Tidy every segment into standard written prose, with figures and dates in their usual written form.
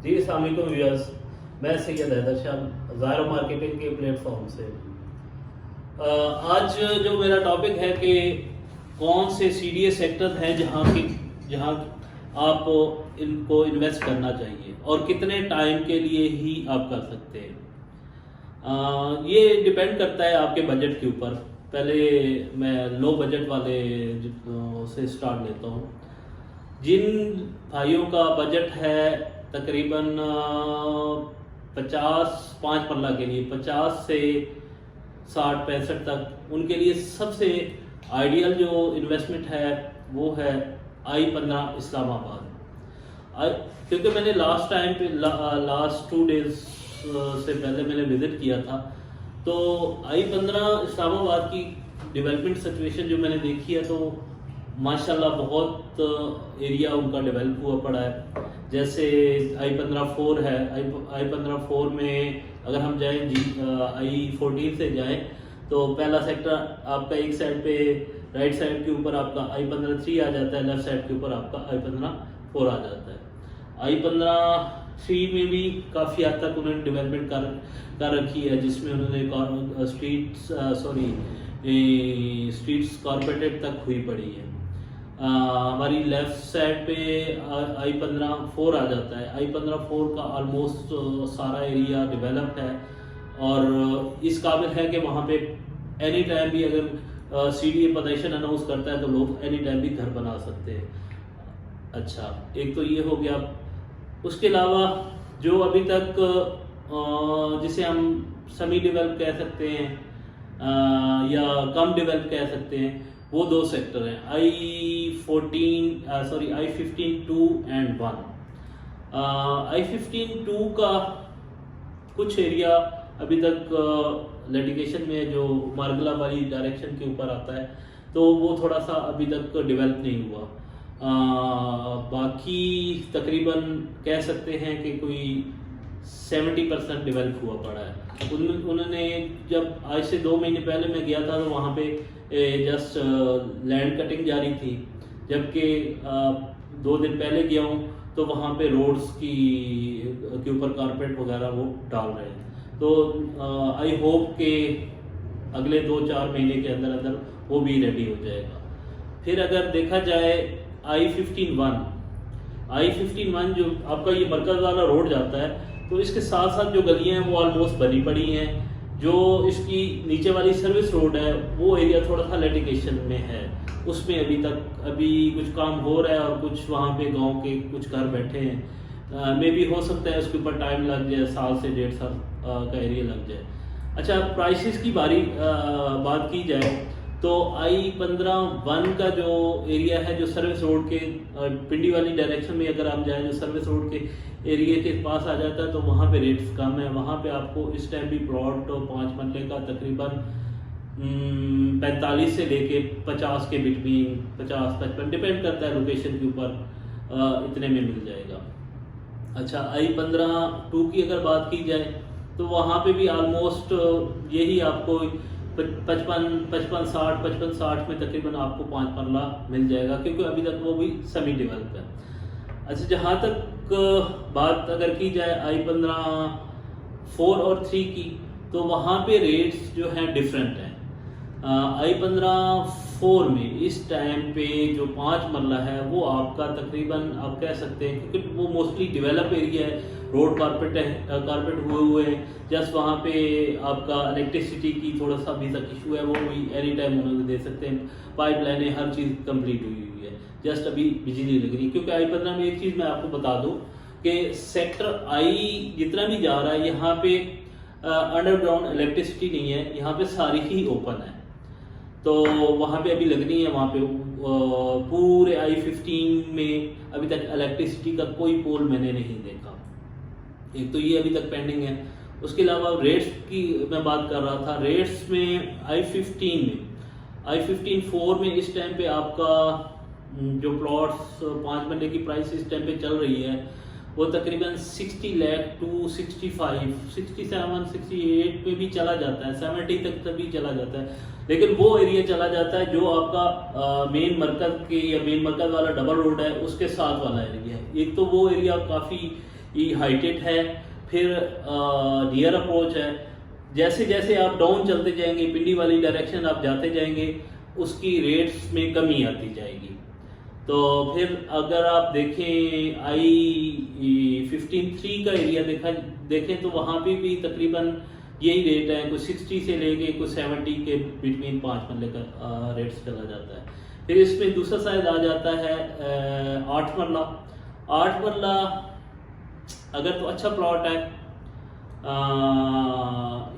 जी अस्सलाम वालेकुम व्यूअर्स, मैं सैयद हैदर शाह ज़ायरो मार्केटिंग के प्लेटफॉर्म से। आज जो मेरा टॉपिक है कि कौन से सीडीए सेक्टर हैं जहां आप इनको इन्वेस्ट करना चाहिए और कितने टाइम के लिए ही आप कर सकते हैं। ये डिपेंड करता है आपके बजट के ऊपर। पहले मैं लो बजट वाले से स्टार्ट लेता हूँ। जिन भाइयों का बजट है तकरीबन 5 मरला के लिए 50 से 60-65 तक, उनके लिए सबसे आइडियल जो इन्वेस्टमेंट है वो है I-15 इस्लामाबाद। क्योंकि मैंने लास्ट 2 डेज से पहले मैंने विजिट किया था, तो I-15 इस्लामाबाद की डेवलपमेंट सिचुएशन जो मैंने देखी है, तो माशाल्लाह बहुत एरिया उनका डेवलप हुआ पड़ा है। जैसे I-15-4 है, I-15-4 में अगर हम जाएं I-14 से जाएं तो पहला सेक्टर आपका एक साइड पे राइट साइड के ऊपर आपका I-15-3 आ जाता है, लेफ्ट साइड के ऊपर आपका I-15-4 आ जाता है। I-15-3 में भी काफ़ी हद तक उन्होंने डेवलपमेंट कर रखी है, जिसमें उन्होंने स्ट्रीट्स कॉर्पोरेटेड तक हुई पड़ी है। हमारी लेफ्ट साइड पे I-15-4 आ जाता है। I-15-4 का ऑलमोस्ट सारा एरिया डेवलप्ड है और इस काबिल है कि वहाँ पे एनी टाइम भी अगर सीडीए पोजीशन अनाउंस करता है तो लोग एनी टाइम भी घर बना सकते हैं। अच्छा, एक तो ये हो गया। उसके अलावा जो अभी तक जिसे हम सेमी डेवलप कह सकते हैं या कम डेवलप कह सकते हैं, वो 2 सेक्टर हैं, I-15-2 एंड 1। I-15-2 का कुछ एरिया अभी तक लिटिगेशन में, जो मार्गला वाली डायरेक्शन के ऊपर आता है, तो वो थोड़ा सा अभी तक डेवलप नहीं हुआ। बाकी तकरीबन कह सकते हैं कि कोई 70% डेवलप हुआ पड़ा है। उन्होंने जब आज से 2 महीने पहले मैं गया था तो वहाँ पे जस्ट लैंड कटिंग जारी थी, जबकि 2 दिन पहले गया हूँ तो वहाँ पे रोड्स के ऊपर कारपेट वगैरह वो डाल रहे हैं। तो आई होप के अगले 2-4 महीने के अंदर अंदर वो भी रेडी हो जाएगा। फिर अगर देखा जाए I-15-1 जो आपका ये मरकज वाला रोड जाता है, तो इसके साथ साथ जो गलियां हैं वो ऑलमोस्ट बनी पड़ी हैं। जो इसकी नीचे वाली सर्विस रोड है वो एरिया थोड़ा सा लिटिगेशन में है, उसमें अभी कुछ काम हो रहा है और कुछ वहाँ पे गांव के कुछ घर बैठे हैं। मे भी हो सकता है उसके ऊपर टाइम लग जाए, 1 साल से 1.5 साल का एरिया लग जाए। अच्छा, प्राइसेस की बात की जाए तो I-15-1 का जो एरिया है, जो सर्विस रोड के पिंडी वाली डायरेक्शन में अगर हम जाएं, जो सर्विस रोड के एरिया के पास आ जाता है, तो वहाँ पे रेट्स कम है। वहाँ पे आपको इस टाइम भी प्लॉट 5 मरले का तकरीबन 45 से लेके 50 के बिटवीन, 50-55 डिपेंड करता है लोकेशन के ऊपर, इतने में मिल जाएगा। अच्छा, I-15-2 की अगर बात की जाए तो वहाँ पे भी ऑलमोस्ट यही आपको 55-60 में तकरीबन आपको 5 मरला मिल जाएगा, क्योंकि अभी तक वो भी सेमी डेवलप है। अच्छा, जहाँ तक बात अगर की जाए I-15-4 और 3 की, तो वहाँ पे रेट्स जो हैं डिफरेंट हैं। I-15-4 में इस टाइम पे जो 5 मरला है वो आपका तकरीबन आप कह सकते हैं, क्योंकि वो मोस्टली डेवलप एरिया है, रोड कारपेट हुए हैं। जस्ट वहाँ पे आपका इलेक्ट्रिसिटी की थोड़ा सा अभी तक इशू है, वो भी एनी टाइम उन्होंने दे सकते हैं। पाइपलाइनें हर चीज़ कंप्लीट हुई है, जस्ट अभी बिजली लग रही है। क्योंकि I-15 में एक चीज़ मैं आपको बता दूँ कि सेक्टर I जितना भी जा रहा है, यहाँ पे अंडरग्राउंड इलेक्ट्रिसिटी नहीं है, यहाँ पे सारी ही ओपन है। तो वहाँ पे अभी लगनी है, वहाँ पे पूरे I-15 में अभी तक इलेक्ट्रिसिटी का कोई पोल मैंने नहीं देखा। एक तो ये अभी तक पेंडिंग है। उसके अलावा रेट्स की मैं बात कर रहा था। रेट्स में I-15-4 में इस टाइम पे आपका जो प्लॉट्स 5 मरले की प्राइस इस टाइम पे चल रही है, वो तकरीबन 60 लाख टू 65, 67, 68 में भी चला जाता है, 70 तक भी चला जाता है। लेकिन वो एरिया चला जाता है जो आपका मेन मरकज के या मेन मरकज वाला डबल रोड है उसके साथ वाला एरिया है। एक तो वो एरिया काफ़ी ई हाइटेड है, फिर नियर अप्रोच है। जैसे जैसे आप डाउन चलते जाएंगे, पिंडी वाली डायरेक्शन आप जाते जाएंगे, उसकी रेट्स में कमी आती जाएगी। तो फिर अगर आप देखें I-15-3 का एरिया देखें तो वहाँ पे भी तकरीबन यही रेट है, कुछ 60 से लेके कुछ 70 के बिटवीन 5 मरले का रेट्स चला जाता है। फिर इसमें दूसरा साइड आ जाता है 8 मरला। 8 मरला अगर तो अच्छा प्लॉट है,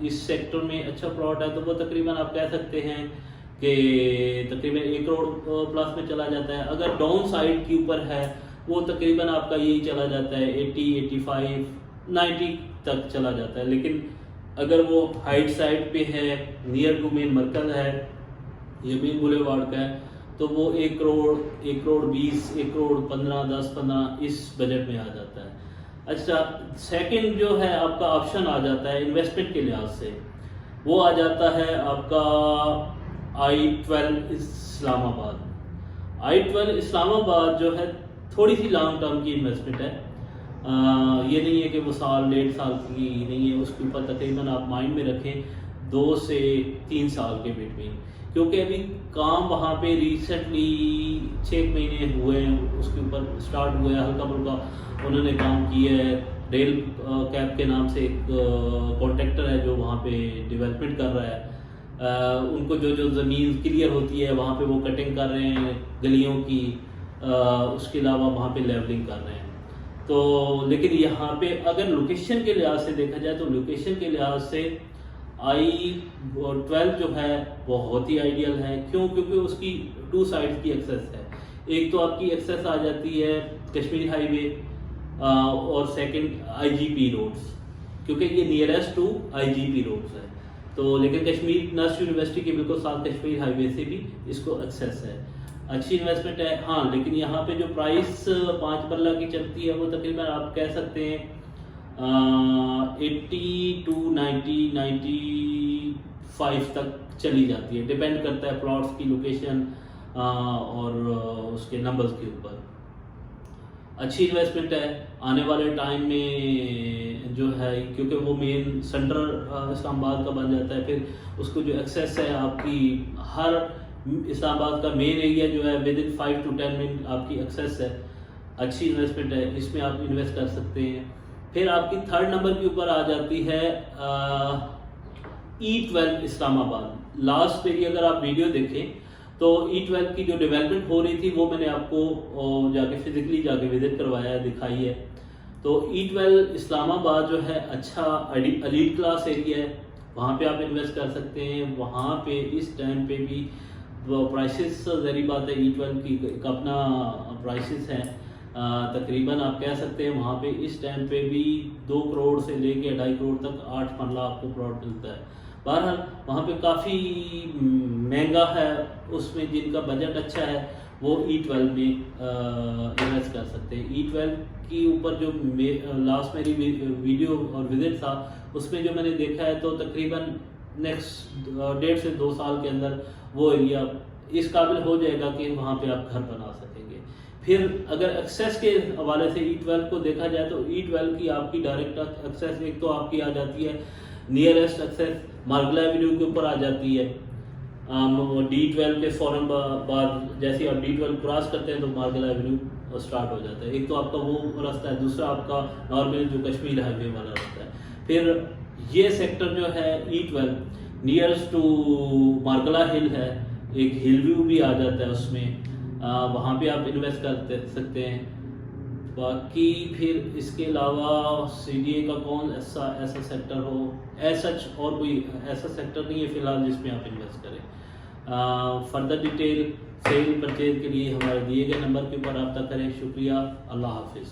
इस सेक्टर में अच्छा प्लॉट है, तो वो तकरीबन आप कह सकते हैं कि तकरीबन 1 करोड़ प्लस में चला जाता है। अगर डाउन साइड के ऊपर है वो तकरीबन आपका यही चला जाता है 80, 85, 90 तक चला जाता है। लेकिन अगर वो हाइट साइड पे है, नियर टू मेन मरकज है, ये मेन बुलेवार्ड का है, तो वो 1 करोड़, 1 करोड़ 20, 1 करोड़ 15, 10, 15 इस बजट में आ जाता है। अच्छा, सेकंड जो है आपका ऑप्शन आ जाता है इन्वेस्टमेंट के लिहाज से, वो आ जाता है आपका I-12 इस्लामाबाद। I-12 इस्लामाबाद जो है थोड़ी सी लॉन्ग टर्म की इन्वेस्टमेंट है। ये नहीं है कि वो साल 1.5 साल की नहीं है, उसके ऊपर तकरीबन आप माइंड में रखें 2 से 3 साल के बिटवीन, क्योंकि अभी काम वहाँ पे रिसेंटली 6 महीने हुए हैं, उसके ऊपर स्टार्ट हुआ है, हल्का फुल्का उन्होंने काम किया है। रेल कैप के नाम से एक कॉन्ट्रैक्टर है जो वहाँ पे डेवलपमेंट कर रहा है। उनको जो ज़मीन क्लियर होती है वहाँ पे वो कटिंग कर रहे हैं गलियों की, उसके अलावा वहाँ पे लेवलिंग कर रहे हैं। तो लेकिन यहाँ पे अगर लोकेशन के लिहाज से देखा जाए तो लोकेशन के लिहाज से I-12 जो है बहुत ही आइडियल है। क्यों? क्योंकि उसकी 2 साइड की एक्सेस है। एक तो आपकी एक्सेस आ जाती है कश्मीर हाईवे और सेकंड IGP रोड्स, क्योंकि ये नियरेस्ट टू IGP रोड्स है। तो लेकिन कश्मीर नर्स यूनिवर्सिटी के बिल्कुल साथ कश्मीर हाईवे से भी इसको एक्सेस है। अच्छी इन्वेस्टमेंट है। हाँ, लेकिन यहाँ पे जो प्राइस 5 मरला की चलती है वो तकरीबन आप कह सकते हैं 80 to 90, 95 तक चली जाती है। डिपेंड करता है प्लॉट्स की लोकेशन और उसके नंबर्स के ऊपर। अच्छी इन्वेस्टमेंट है आने वाले टाइम में जो है, क्योंकि वो मेन सेंटर इस्लामाबाद का बन जाता है। फिर उसको जो एक्सेस है आपकी हर इस्लामाबाद का मेन एरिया जो है विद इन 5 to 10 मिनट आपकी एक्सेस है। अच्छी इन्वेस्टमेंट है, इसमें आप इन्वेस्ट कर सकते हैं। फिर आपकी 3rd नंबर के ऊपर आ जाती है E-12 इस्लामाबाद। लास्ट मेरी अगर आप वीडियो देखें तो E-12 की जो डेवलपमेंट हो रही थी वो मैंने आपको जाके फिजिकली जाके विजिट करवाया है, दिखाई है। तो E-12 इस्लामाबाद जो है अच्छा एलीट क्लास एरिया है, वहाँ पे आप इन्वेस्ट कर सकते हैं। वहाँ पे इस टाइम पे भी प्राइसेस जहरी बात है, E-12 की एक अपना प्राइसेस हैं। तकरीबन आप कह सकते हैं वहाँ पे इस टाइम पे भी 2 करोड़ से लेके 2.5 करोड़ तक 8 मरला आपको प्लॉट मिलता है। बहरहाल वहाँ पे काफ़ी महंगा है, उसमें जिनका बजट अच्छा है वो E-12 में इन्वेस्ट कर सकते हैं। E-12 के ऊपर जो लास्ट मेरी वीडियो और विजिट था उसमें जो मैंने देखा है तो तकरीबन नेक्स्ट 1.5 से 2 साल के अंदर वो एरिया इस काबिल हो जाएगा कि वहाँ पे आप घर बना सकेंगे। फिर अगर एक्सेस के हवाले से E-12 को देखा जाए तो E-12 की आपकी डायरेक्ट एक्सेस एक तो आपकी आ जाती है, नियरेस्ट एक्सेस मार्गला एवेन्यू के ऊपर आ जाती है। D-12 के फौरन बाद जैसे आप D-12 क्रॉस करते हैं तो मार्गला एवेन्यू स्टार्ट हो जाता है। एक तो आपका वो रास्ता है, दूसरा आपका नॉर्मल जो कश्मीर हाईवे वाला रास्ता है। फिर ये सेक्टर जो है E-12 नियरेस्ट टू मार्गला हिल है, एक हिल व्यू भी आ जाता है उसमें, वहाँ पे आप इन्वेस्ट कर सकते हैं। बाकी फिर इसके अलावा CDA का कौन ऐसा सेक्टर हो, सच और कोई ऐसा सेक्टर नहीं है फ़िलहाल जिसमें आप इन्वेस्ट करें। फर्दर डिटेल सेल परचेज के लिए हमारे दिए गए नंबर के ऊपर रब्ता करें। शुक्रिया, अल्लाह हाफिज़।